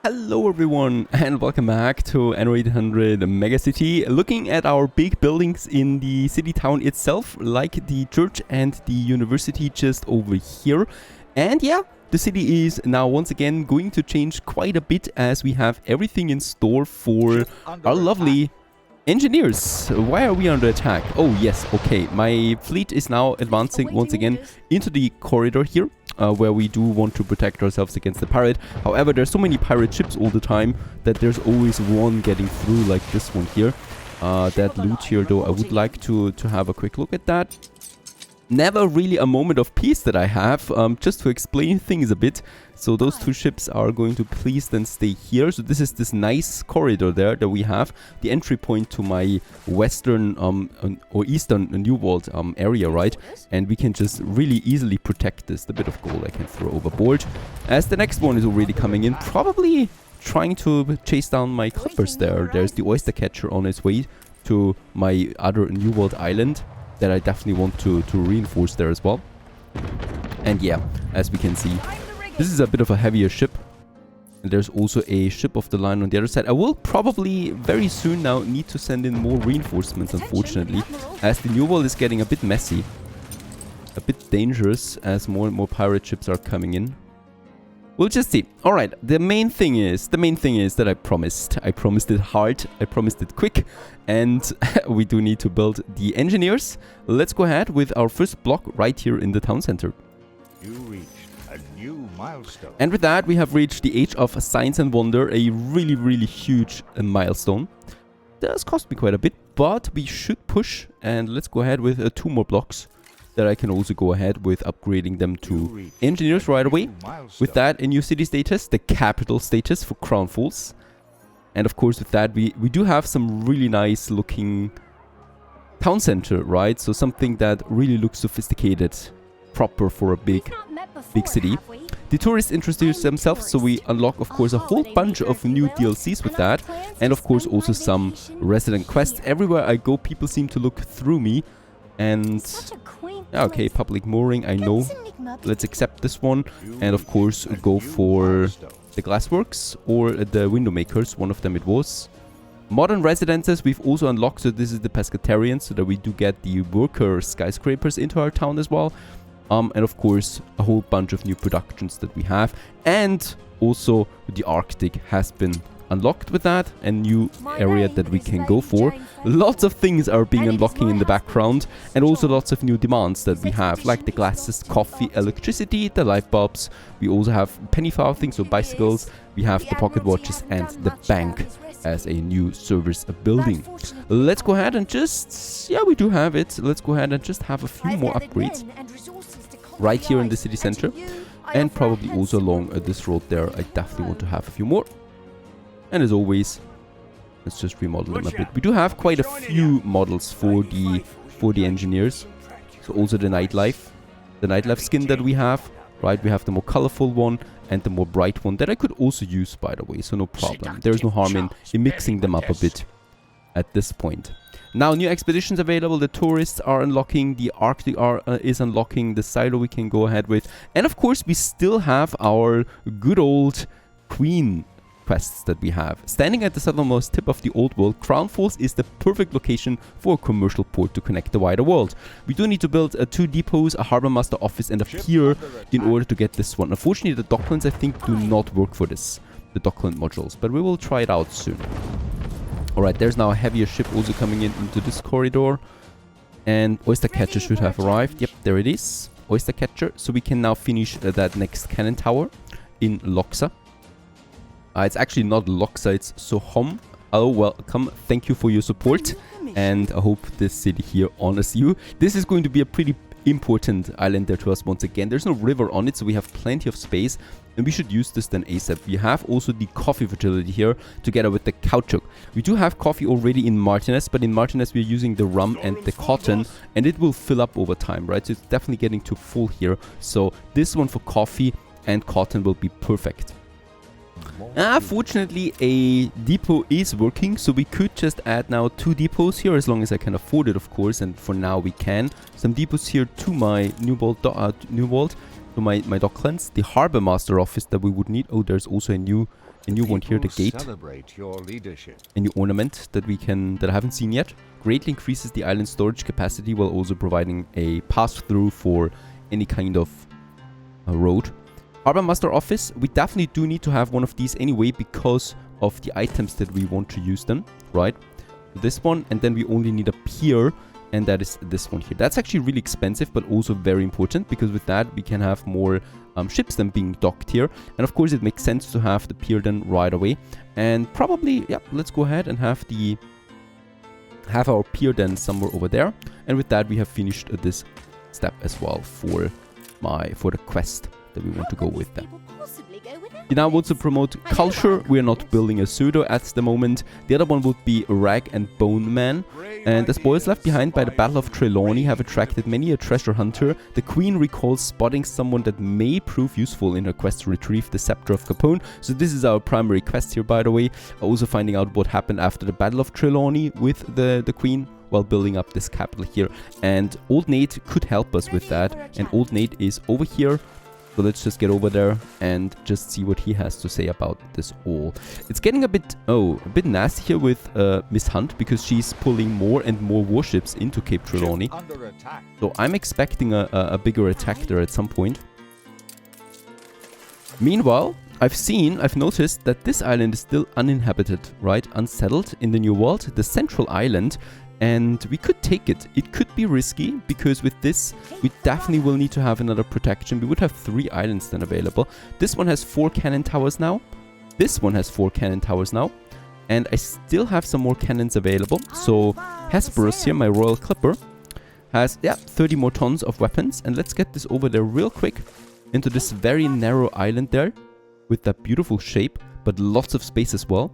Hello everyone and welcome back to Anno 800 Megacity. Looking at our big buildings in the city town itself, like the church and the university just over here. And yeah, the city is now once again going to change quite a bit as we have everything in store for our lovely engineers. Why are we under attack? Oh yes, okay. My fleet is now advancing once again into the corridor here. Where we do want to protect ourselves against the pirate. However, there's so many pirate ships all the time that there's always one getting through, like this one here. That loot here, though, I would like to have a quick look at that. Never really a moment of peace that I have, just to explain things a bit. So those two ships are going to please then stay here. So this is this nice corridor there that we have. The entry point to my western or eastern New World area, right? And we can just really easily protect this. The bit of gold I can throw overboard. As the next one is already coming in, probably trying to chase down my clippers there. There's the oyster catcher on its way to my other New World island that I definitely want to reinforce there as well. And yeah, as we can see, this is a bit of a heavier ship. And there's also a ship of the line on the other side. I will probably very soon now need to send in more reinforcements, unfortunately, as the New World is getting a bit messy. A bit dangerous as more and more pirate ships are coming in. We'll just see. Alright, the main thing is that I promised. I promised it hard, I promised it quick, and we do need to build the engineers. Let's go ahead with our first block right here in the town center. You reached a new milestone. And with that, we have reached the age of science and wonder, a really huge milestone. Does cost me quite a bit, but we should push, and let's go ahead with 2 more blocks. That I can also go ahead with upgrading them to engineers right away. With that, a new city status, the capital status for Crown Falls. And of course with that, we do have some really nice looking town center, right? So something that really looks sophisticated, proper for a big city. The tourists introduce themselves, so we unlock of course a whole bunch of new DLCs with that. And of course also some resident quests. Everywhere I go, people seem to look through me. And okay, public mooring, I know. Let's accept this one. And of course go for the glassworks or the window makers. One of them it was. Modern residences we've also unlocked. So this is the pescatarians, so that we do get the worker skyscrapers into our town as well. And of course a whole bunch of new productions that we have. And also the Arctic has been unlocked with that, a new area that we can go for. Lots of things are being unlocking in the background, and also lots of new demands that we have, like the glasses, coffee, electricity, the light bulbs. We also have penny farthing, so bicycles. We have the pocket watches and the bank as a new service building. Let's go ahead and just, yeah, we do have it. Let's go ahead and just have a few more upgrades right here in the city center, and probably also along this road there. I definitely want to have a few more. And as always, let's just remodel them a bit. We do have quite a few models for the engineers. So also the nightlife skin that we have, right? We have the more colorful one and the more bright one that I could also use, by the way. So no problem. There's no harm in mixing them up a bit at this point. Now, new expeditions available. The tourists are unlocking. The Arctic is unlocking. The silo we can go ahead with. And of course, we still have our good old queen quests that we have. Standing at the southernmost tip of the old world, Crown Falls is the perfect location for a commercial port to connect the wider world. We do need to build 2 depots, a harbor master office and a pier in order to get this one. Unfortunately, the docklands I think do not work for this, the dockland modules, but we will try it out soon. Alright, there's now a heavier ship also coming into this corridor, and oyster catcher should have arrived. Yep, there it is, oyster catcher. So we can now finish that next cannon tower in Loxa. It's actually not Loxa, it's Sohom. Hello, welcome. Thank you for your support. And I hope this city here honors you. This is going to be a pretty important island there to us once again. There's no river on it, so we have plenty of space. And we should use this then ASAP. We have also the coffee fertility here together with the caoutchouc. We do have coffee already in Martinez, but in Martinez we're using the rum and the cotton. And it will fill up over time, right? So it's definitely getting too full here. So this one for coffee and cotton will be perfect. Fortunately, a depot is working, so we could just add now 2 depots here, as long as I can afford it, of course, and for now we can. Some depots here to my New World, So my docklands, the harbor master office that we would need. Oh, there's also a new one here, the gate. Celebrate your leadership. A new ornament that I haven't seen yet. Greatly increases the island storage capacity while also providing a pass-through for any kind of road. Harbor master office, we definitely do need to have one of these anyway because of the items that we want to use them, right? This one, and then we only need a pier, and that is this one here. That's actually really expensive, but also very important, because with that we can have more ships than being docked here. And of course it makes sense to have the pier then right away. And probably, yeah, let's go ahead and have our pier then somewhere over there. And with that we have finished this step as well for the quest that we want to go with them. You now want to promote culture. We are not building a pseudo at the moment. The other one would be Rag and Bone Man. And the spoils left behind by the Battle of Trelawney have attracted many a treasure hunter. The Queen recalls spotting someone that may prove useful in her quest to retrieve the Scepter of Capone. So this is our primary quest here, by the way. Also finding out what happened after the Battle of Trelawney with the Queen while building up this capital here. And Old Nate could help us with that. And Old Nate is over here. So let's just get over there and just see what he has to say about this all. It's getting a bit nasty here with Miss Hunt, because she's pulling more and more warships into Cape Trelawney. So I'm expecting a bigger attack there at some point. Meanwhile, I've noticed that this island is still uninhabited, right? Unsettled in the New World, the central island. And we could take it. It could be risky, because with this, we definitely will need to have another protection. We would have 3 islands then available. This one has 4 cannon towers now. This one has 4 cannon towers now. And I still have some more cannons available. So Hesperus here, my royal clipper, has 30 more tons of weapons. And let's get this over there real quick into this very narrow island there with that beautiful shape, but lots of space as well.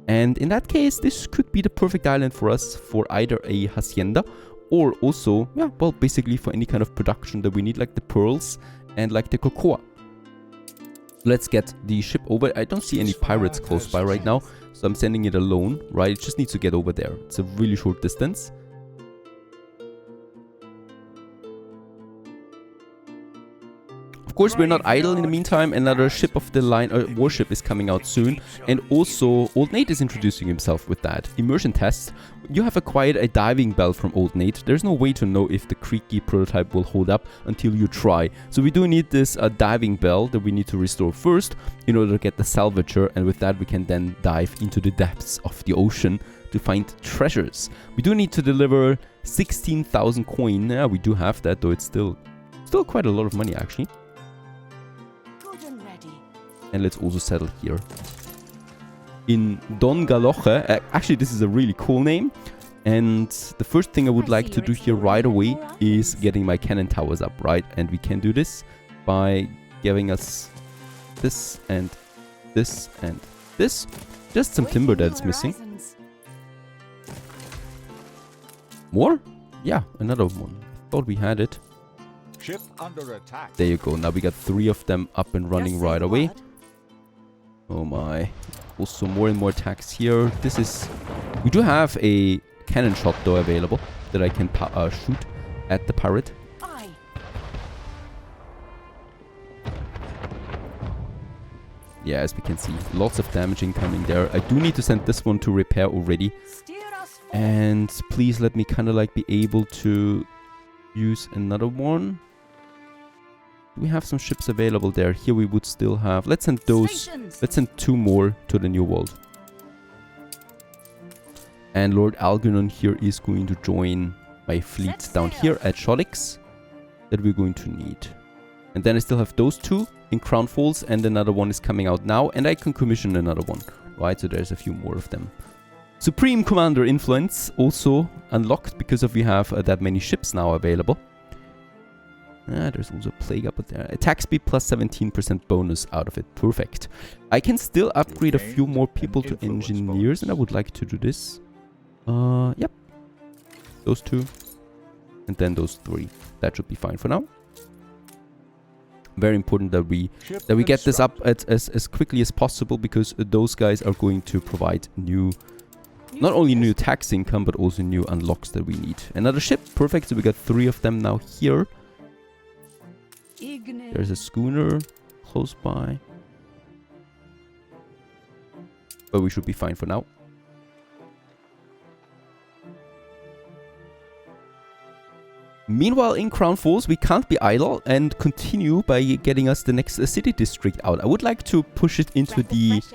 And in that case, this could be the perfect island for us for either a hacienda or also, basically for any kind of production that we need, like the pearls and like the cocoa. Let's get the ship over. I don't see any pirates close by right now, so I'm sending it alone, right? It just needs to get over there. It's a really short distance. Of course, we're not idle in the meantime. Another ship of the line, warship is coming out soon. And also, Old Nate is introducing himself with that. Immersion test. You have acquired a diving bell from Old Nate. There's no way to know if the creaky prototype will hold up until you try. So we do need this diving bell that we need to restore first in order to get the salvager. And with that, we can then dive into the depths of the ocean to find treasures. We do need to deliver 16,000 coin. Yeah, we do have that, though it's still quite a lot of money, actually. And let's also settle here in Don Galoche. Actually, this is a really cool name. And the first thing I would like to do here right away is getting my cannon towers up, right? And we can do this by giving us this and this and this. Just some timber that is missing. More? Yeah, another one. I thought we had it. Ship under attack. There you go. Now we got 3 of them up and running right away. Oh my. Also more and more attacks here. We do have a cannon shot though available that I can shoot at the pirate. Yeah, as we can see, lots of damage incoming there. I do need to send this one to repair already. And please let me kind of like be able to use another one. We have some ships available there. Here we would still have... Let's send 2 more to the New World. And Lord Algernon here is going to join my fleet down here at Shodix that we're going to need. And then I still have those 2 in Crown Falls, and another one is coming out now, and I can commission another one, right? So there's a few more of them. Supreme Commander Influence also unlocked because we have that many ships now available. There's also Plague up there. Attack speed plus 17% bonus out of it. Perfect. I can still upgrade a few more people to engineers, and I would like to do this. Yep. Those 2. And then those 3. That should be fine for now. Very important that we get this up as quickly as possible, because those guys are going to provide not only new tax income, but also new unlocks that we need. Another ship. Perfect. So we got 3 of them now here. There's a schooner close by. But we should be fine for now. Meanwhile, in Crown Falls, we can't be idle and continue by getting us the next city district out. I would like to push it into this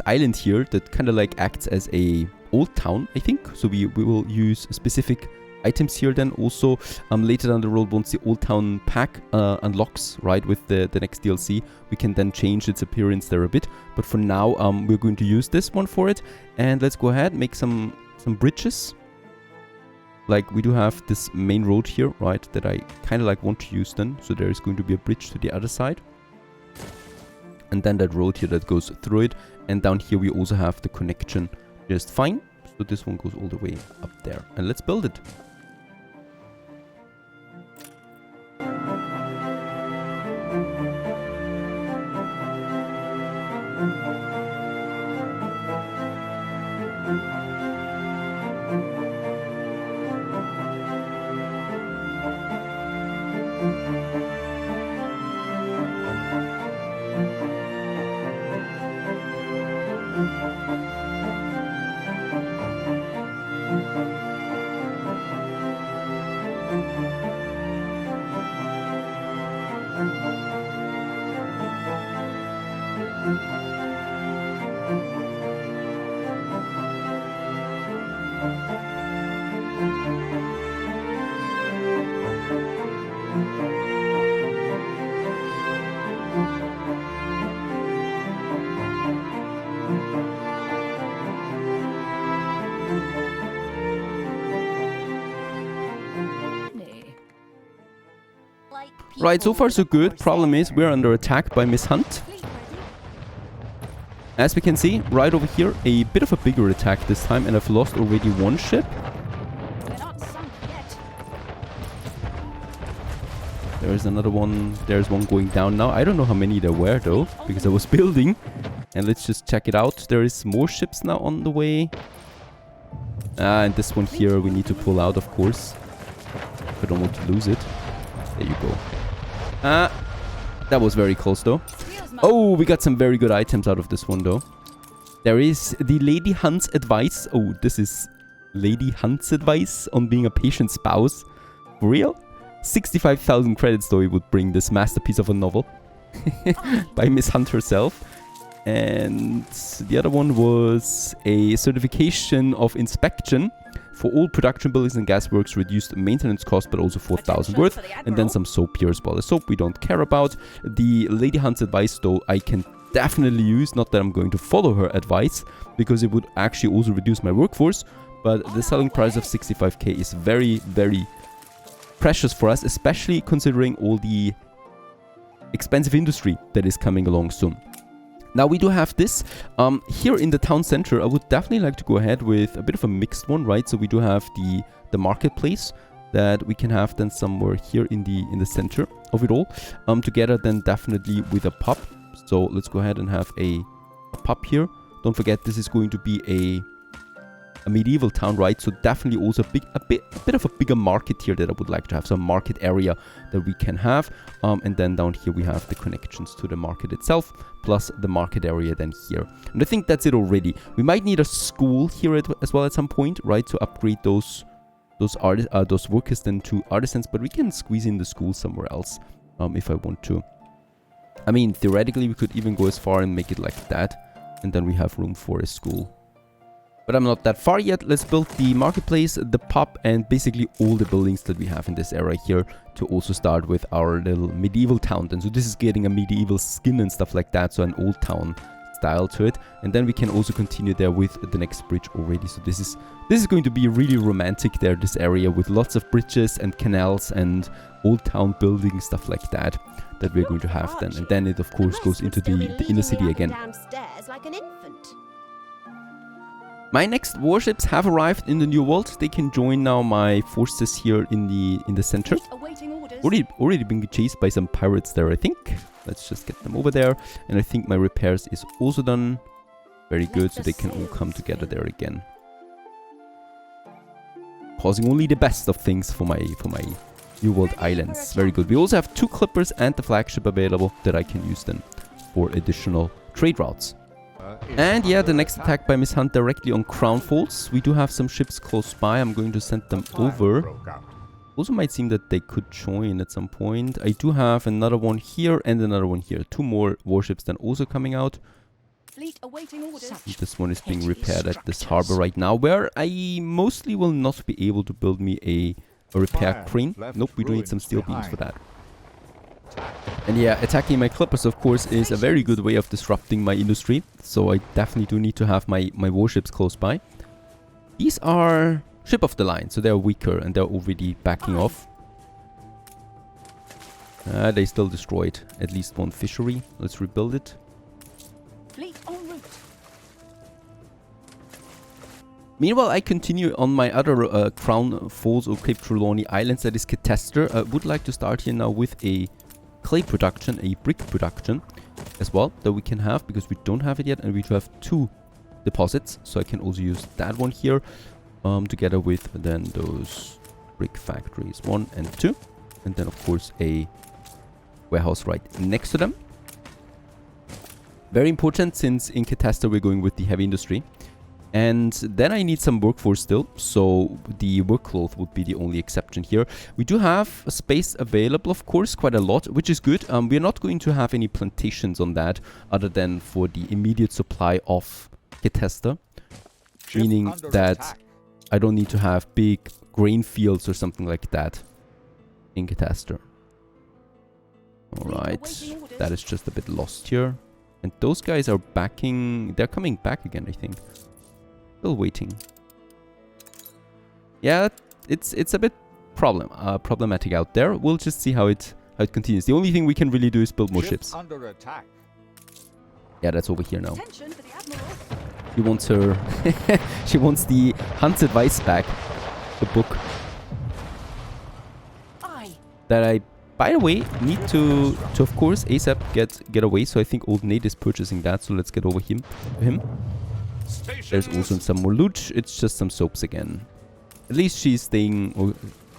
island here that kind of like acts as a old town, I think. So we will use specific items here then. Also, later down the road, once the old town pack unlocks, right, with the next DLC, we can then change its appearance there a bit. But for now, we're going to use this one for it. And let's go ahead, make some bridges. Like, we do have this main road here, right, that I kind of like want to use then. So there is going to be a bridge to the other side. And then that road here that goes through it. And down here we also have the connection just fine. So this one goes all the way up there. And let's build it. Right, so far so good. Problem is, we're under attack by Miss Hunt. As we can see, right over here, a bit of a bigger attack this time, and I've lost already one ship. There's another one. There's one going down now. I don't know how many there were, though, because I was building. And let's just check it out. There is more ships now on the way. And this one here, we need to pull out, of course. I don't want to lose it. There you go. That was very close, though. Oh, we got some very good items out of this one, though. There is the Lady Hunt's advice. Oh, this is Lady Hunt's advice on being a patient spouse. For real? 65,000 credits, though, it would bring this masterpiece of a novel. By Miss Hunt herself. And the other one was a certification of inspection for all production buildings and gasworks, reduced maintenance cost, but also 4,000 worth. And then some soap here as well. The soap we don't care about. The Lady Hunt's advice, though, I can definitely use. Not that I'm going to follow her advice, because it would actually also reduce my workforce. But the selling price of 65k is very, very precious for us, especially considering all the expensive industry that is coming along soon. Now we do have this here in the town center. I would definitely like to go ahead with a bit of a mixed one, right? So we do have the marketplace that we can have then somewhere here in the center of it all, together then definitely with a pub. So let's go ahead and have a pub here. Don't forget, this is going to be a medieval town, right? So definitely also a bit of a bigger market here that I would like to have. So a market area that we can have, and then down here we have the connections to the market itself, plus the market area then here. And I think that's it already. We might need a school here as well at some point, right, to upgrade those workers then to artisans, but we can squeeze in the school somewhere else if I want to. I mean, theoretically we could even go as far and make it like that, and then we have room for a school. But I'm not that far yet. Let's build the marketplace, the pub, and basically all the buildings that we have in this area here to also start with our little medieval town. And so this is getting a medieval skin and stuff like that, so an old town style to it. And then we can also continue there with the next bridge already. So this is going to be really romantic there, this area, with lots of bridges and canals and old town buildings, stuff like that we're going to have then. And then it of course goes into the inner city again. My next warships have arrived in the New World. They can join now my forces here in the center. Already been chased by some pirates there, I think. Let's just get them over there. And I think my repairs is also done. Very good, so they can all come together there again. Causing only the best of things for my New World Islands. Very good. We also have 2 clippers and the flagship available that I can use then for additional trade routes. And yeah, the next attack by Miss Hunt directly on Crown Falls. We do have some ships close by. I'm going to send them over. Also might seem that they could join at some point. I do have another one here and another one here. 2 more warships then also coming out. Fleet awaiting orders. This one is being repaired at this harbor right now, where I mostly will not be able to build me a repair crane. Nope, we do need some steel beams for that. And yeah, attacking my clippers, of course, is a very good way of disrupting my industry. So I definitely do need to have my warships close by. These are ship of the line, so they're weaker and they're already backing off. They still destroyed at least 1 fishery. Let's rebuild it. Fleet en route. Meanwhile, I continue on my other Crown Falls or Cape Trelawney Islands, that is Catastrophe. I would like to start here now with a clay production, a brick production as well, that we can have, because we don't have it yet, and we do have 2 deposits, so I can also use that one here, together with then those brick factories 1 and 2, and then of course a warehouse right next to them. Very important, since in Catastrophe we're going with the heavy industry. And then I need some workforce still, so the work cloth would be the only exception here. We do have a space available, of course, quite a lot, which is good. We're not going to have any plantations on that, other than for the immediate supply of Catastrophe. Meaning that I don't need to have big grain fields or something like that in Catastrophe. Alright, that is just a bit lost here. And those guys are backing, they're coming back again, I think. Still waiting. Yeah, it's a bit problematic out there. We'll just see how it continues. The only thing we can really do is build more ships. Under attack. Yeah, that's over here now. Attention for the Admiral. She wants her she wants the Hunt's advice back. The book. Aye. That I, by the way, need to of course ASAP get away. So I think Old Nate is purchasing that, so let's get over him. There's also some more loot. It's just some soaps again. At least she's staying or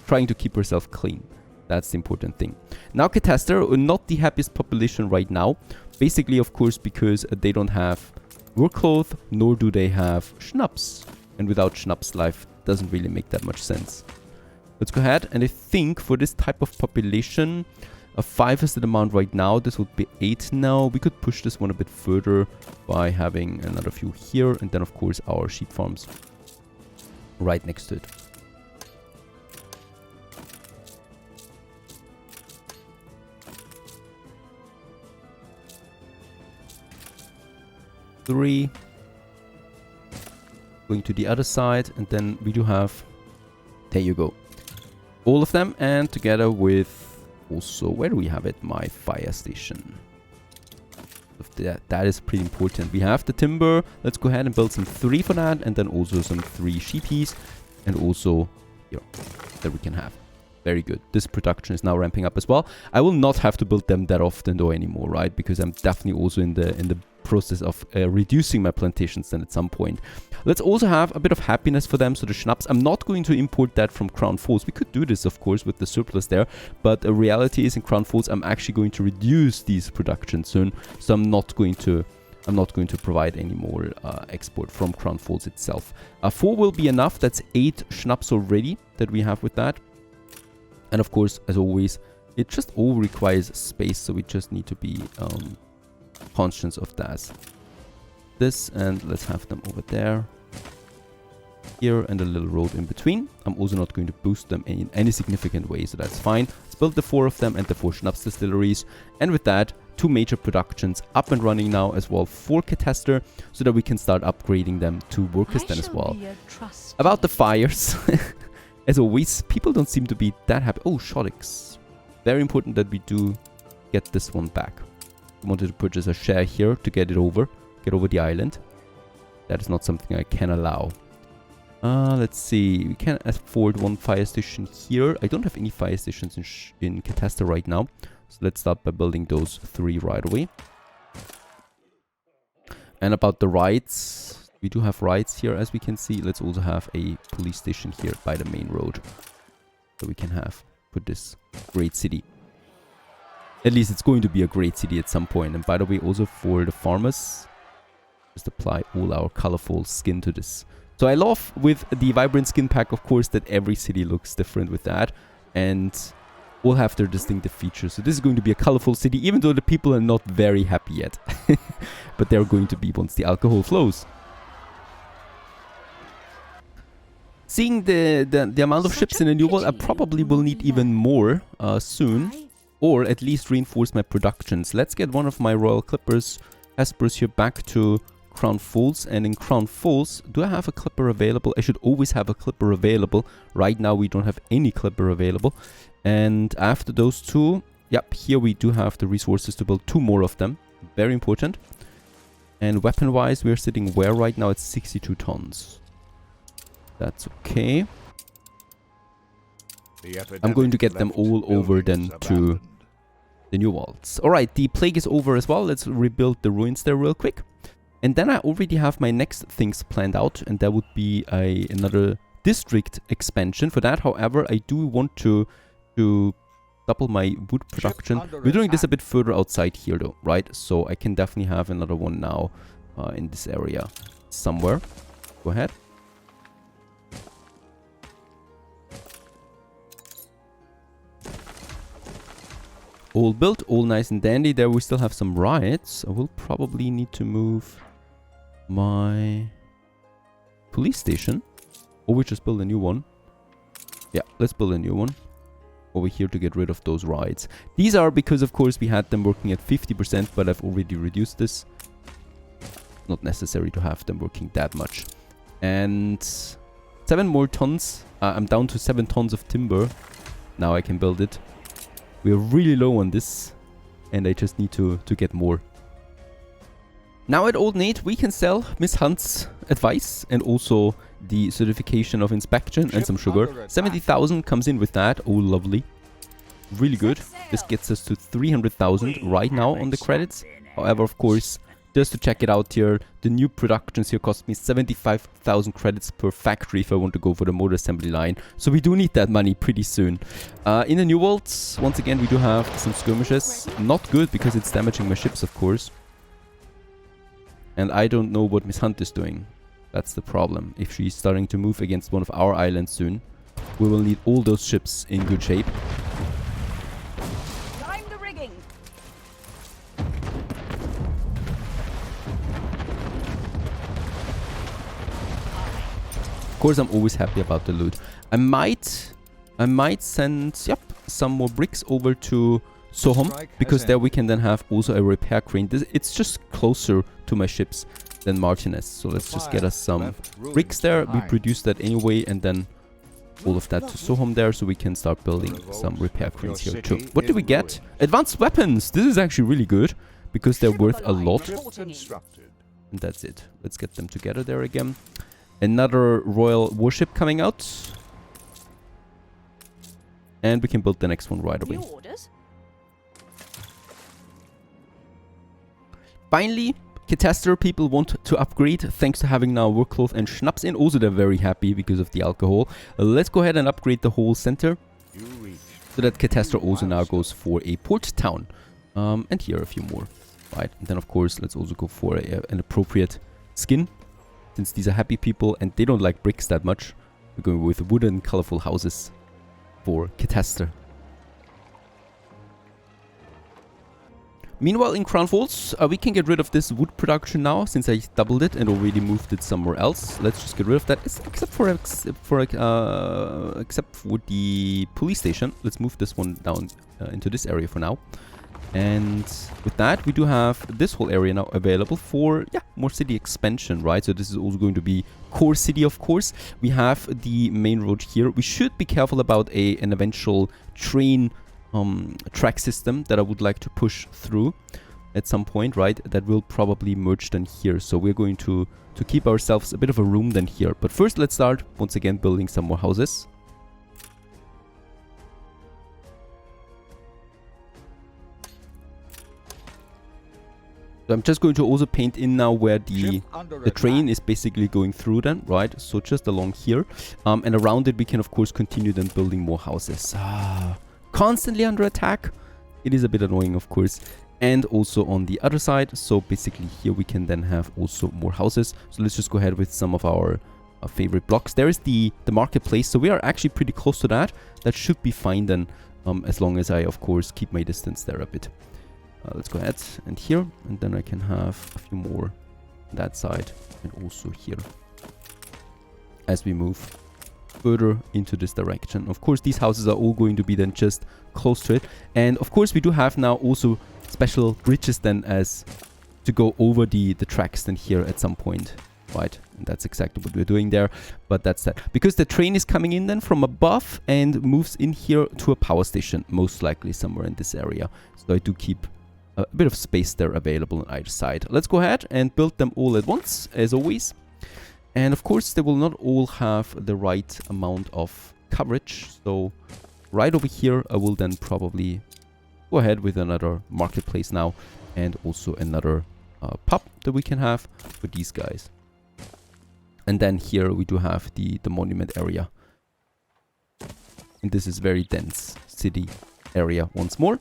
trying to keep herself clean. That's the important thing. Now Catastrophe, not the happiest population right now. Basically, of course, because they don't have work cloth, nor do they have schnapps. And without schnapps, life doesn't really make that much sense. Let's go ahead, and I think for this type of population, a 5 is the amount right now. This would be 8 now. We could push this one a bit further by having another few here, and then of course our sheep farms right next to it. Three. Going to the other side, and then we do have, there you go, all of them, and together with also, where do we have it? My fire station. That is pretty important. We have the timber. Let's go ahead and build some 3 for that, and then also some 3 sheepies, and also here that we can have. Very good. This production is now ramping up as well. I will not have to build them that often though anymore, right? Because I'm definitely also in the process of reducing my plantations then at some point. Let's also have a bit of happiness for them. So the schnapps, I'm not going to import that from Crown Falls. We could do this, of course, with the surplus there. But the reality is in Crown Falls, I'm actually going to reduce these productions soon. So I'm not going to provide any more export from Crown Falls itself. 4 will be enough. That's 8 schnapps already that we have with that. And of course, as always, it just all requires space. So we just need to be conscious of that. This, and let's have them over there. Here, and a little road in between. I'm also not going to boost them in any significant way, so that's fine. Let's build the 4 of them and the 4 schnapps distilleries. And with that, 2 major productions up and running now as well for Catastrophe, so that we can start upgrading them to workers then as well. About the fires, as always, people don't seem to be that happy. Oh, Shodix. Very important that we do get this one back. I wanted to purchase a share here to get over the island. That is not something I can allow. Let's see. We can afford 1 fire station here. I don't have any fire stations in Catastrophe right now. So let's start by building those 3 right away. And about the rights, we do have rights here, as we can see. Let's also have a police station here by the main road that we can have. for this great city. At least it's going to be a great city at some point. And by the way, also for the farmers, just apply all our colorful skin to this. So I love with the vibrant skin pack, of course, that every city looks different with that. And all have their distinctive features. So this is going to be a colorful city, even though the people are not very happy yet. But they're going to be once the alcohol flows. Seeing the amount of ships in the new world, I probably will need even more soon. Or at least reinforce my productions. Let's get one of my Royal Clippers, Hesperus here back to Crown Falls. And in Crown Falls, do I have a Clipper available? I should always have a Clipper available. Right now we don't have any Clipper available. And after those two, yep, here we do have the resources to build 2 more of them. Very important. And weapon-wise, we're sitting where right now? It's 62 tons. That's okay. I'm going to get them all over then to the new worlds. Alright, the plague is over as well. Let's rebuild the ruins there real quick. And then I already have my next things planned out. And that would be another district expansion. For that, however, I do want to double my wood production. We're doing this a bit further outside here though, right? So I can definitely have another one now in this area somewhere. Go ahead. All built, all nice and dandy. There we still have some riots. I will probably need to move my police station. Or we just build a new one. Yeah, let's build a new one over here to get rid of those riots. These are because, of course, we had them working at 50%, but I've already reduced this. Not necessary to have them working that much. And 7 more tons. I'm down to 7 tons of timber. Now I can build it. We're really low on this, and I just need to get more. Now at Old Nate, we can sell Miss Hunt's advice and also the certification of inspection and some sugar. 70,000 comes in with that. Oh, lovely. Really good. This gets us to 300,000 right now on the credits. However, of course, just to check it out here, the new productions here cost me 75,000 credits per factory if I want to go for the motor assembly line. So we do need that money pretty soon. In the new worlds, once again, we do have some skirmishes. Not good because it's damaging my ships, of course. And I don't know what Miss Hunt is doing. That's the problem. If she's starting to move against one of our islands soon, we will need all those ships in good shape. Climb the rigging. Of course, I'm always happy about the loot. I might send some more bricks over to Sohom, because there we can then have also a repair crane. It's just closer to my ships than Martinez. So let's just get us some bricks there. We produce that anyway, and then all of that to Sohom there, so we can start building some repair cranes here too. What do we get? Advanced weapons! This is actually really good, because they're worth a lot. And that's it. Let's get them together there again. Another royal warship coming out. And we can build the next one right away. Finally, Catastrophe people want to upgrade thanks to having now workcloth and schnapps in. Also, they're very happy because of the alcohol. Let's go ahead and upgrade the whole center. So that Catastrophe also now goes for a port town. And here a few more. Right, and then of course, let's also go for an appropriate skin. Since these are happy people and they don't like bricks that much, we're going with wooden colorful houses for Catastrophe. Meanwhile, in Crown Falls, we can get rid of this wood production now, since I doubled it and already moved it somewhere else. Let's just get rid of that, except for the police station. Let's move this one down into this area for now. And with that, we do have this whole area now available for, more city expansion, right? So this is also going to be core city, of course. We have the main road here. We should be careful about an eventual train track system that I would like to push through at some point, right? That will probably merge then here. So we're going to keep ourselves a bit of a room then here. But first, let's start once again building some more houses. So I'm just going to also paint in now where Ship under the train attack. is basically going through then, right? So just along here. And around it we can of course continue then building more houses. Constantly under attack. It is a bit annoying of course. And also on the other side. So basically here we can then have also more houses. So let's just go ahead with some of our favorite blocks. There is the marketplace. So we are actually pretty close to that. That should be fine then. As long as I of course keep my distance there a bit. Let's go ahead and here, and then I can have a few more on that side and also here as we move further into this direction. Of course, these houses are all going to be then just close to it. And of course, we do have now also special bridges then as to go over the tracks then here at some point, right? And that's exactly what we're doing there. But that's that. Because the train is coming in then from above and moves in here to a power station, most likely somewhere in this area. So I do keep a bit of space there available on either side. Let's go ahead and build them all at once, as always. And of course, they will not all have the right amount of coverage. So right over here, I will then probably go ahead with another marketplace now. And also another pub that we can have for these guys. And then here we do have the monument area. And this is very dense city area once more.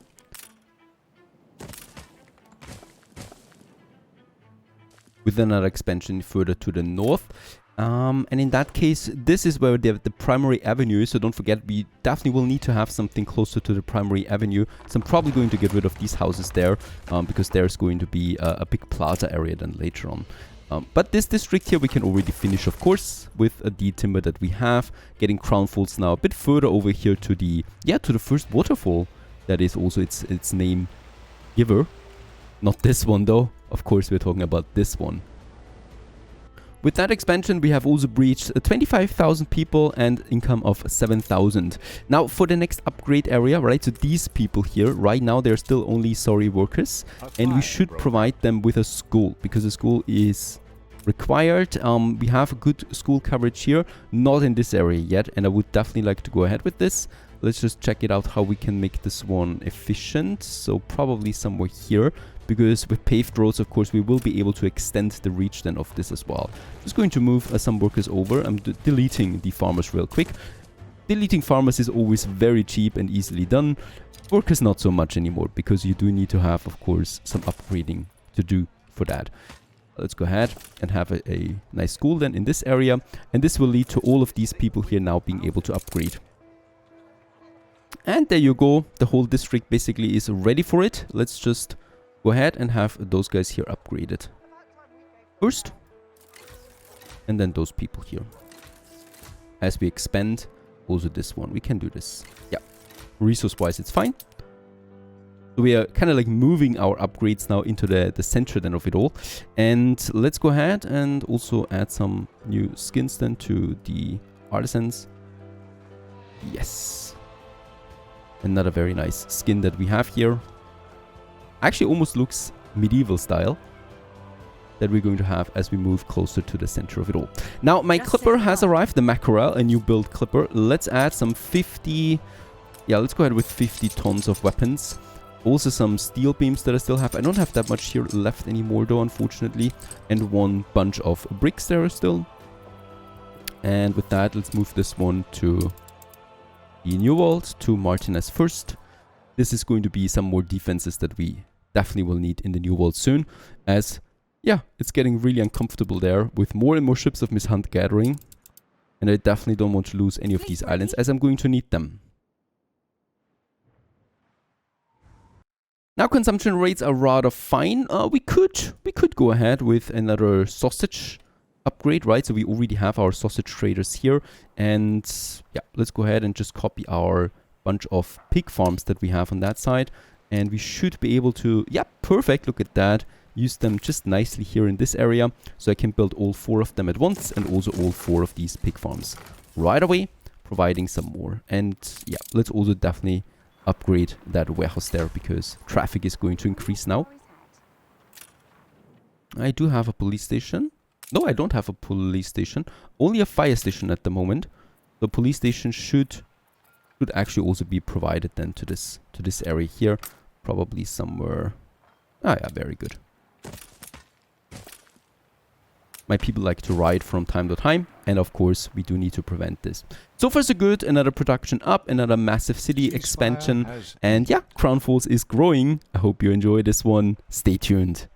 With another expansion further to the north. And in that case, this is where the primary avenue is. So don't forget, we definitely will need to have something closer to the primary avenue. So I'm probably going to get rid of these houses there. Because there's going to be a big plaza area then later on. But this district here we can already finish, of course, with the timber that we have. Getting crownfuls now a bit further over here to the first waterfall. That is also its name giver. Not this one though. Of course, we're talking about this one. With that expansion, we have also breached 25,000 people and income of 7,000. Now, for the next upgrade area, right? So these people here, right now, they're still only sorry workers. And we should provide them with a school, because a school is required. We have a good school coverage here, not in this area yet. And I would definitely like to go ahead with this. Let's just check it out how we can make this one efficient. So probably somewhere here. Because with paved roads, of course, we will be able to extend the reach then of this as well. Just going to move some workers over. I'm deleting the farmers real quick. Deleting farmers is always very cheap and easily done. Workers not so much anymore, because you do need to have, of course, some upgrading to do for that. Let's go ahead and have a nice school then in this area. And this will lead to all of these people here now being able to upgrade. And there you go. The whole district basically is ready for it. Let's just go ahead and have those guys here upgraded first. And then those people here. As we expand also this one. We can do this. Yeah. Resource-wise, it's fine. So we are kind of like moving our upgrades now into the center then of it all. And let's go ahead and also add some new skins then to the artisans. Yes. Another very nice skin that we have here. Actually almost looks medieval style that we're going to have as we move closer to the center of it all. Now my clipper has arrived, the mackerel, a new build clipper. Let's add some 50, yeah, let's go ahead with 50 tons of weapons. Also some steel beams that I still have. I don't have that much here left anymore though, unfortunately. And one bunch of bricks there still. And with that, let's move this one to the New World, to Martinez first. This is going to be some more defenses that we definitely will need in the New World soon, as, yeah, it's getting really uncomfortable there with more and more ships of Miss Hunt gathering. And I definitely don't want to lose any of these islands, as I'm going to need them. Now consumption rates are rather fine. We could go ahead with another sausage upgrade, right? So we already have our sausage traders here. And yeah, let's go ahead and just copy our bunch of pig farms that we have on that side. And we should be able to, yeah, perfect, look at that. Use them just nicely here in this area. So I can build all 4 of them at once and also all 4 of these pig farms right away, providing some more. And yeah, let's also definitely upgrade that warehouse there, because traffic is going to increase now. I do have a police station. No, I don't have a police station. Only a fire station at the moment. The police station should actually also be provided then to this area here. Probably somewhere. Ah, yeah, very good. my people like to ride from time to time. And of course, we do need to prevent this. So far so good. Another production up, another massive city expansion. And yeah, Crown Falls is growing. I hope you enjoy this one. Stay tuned.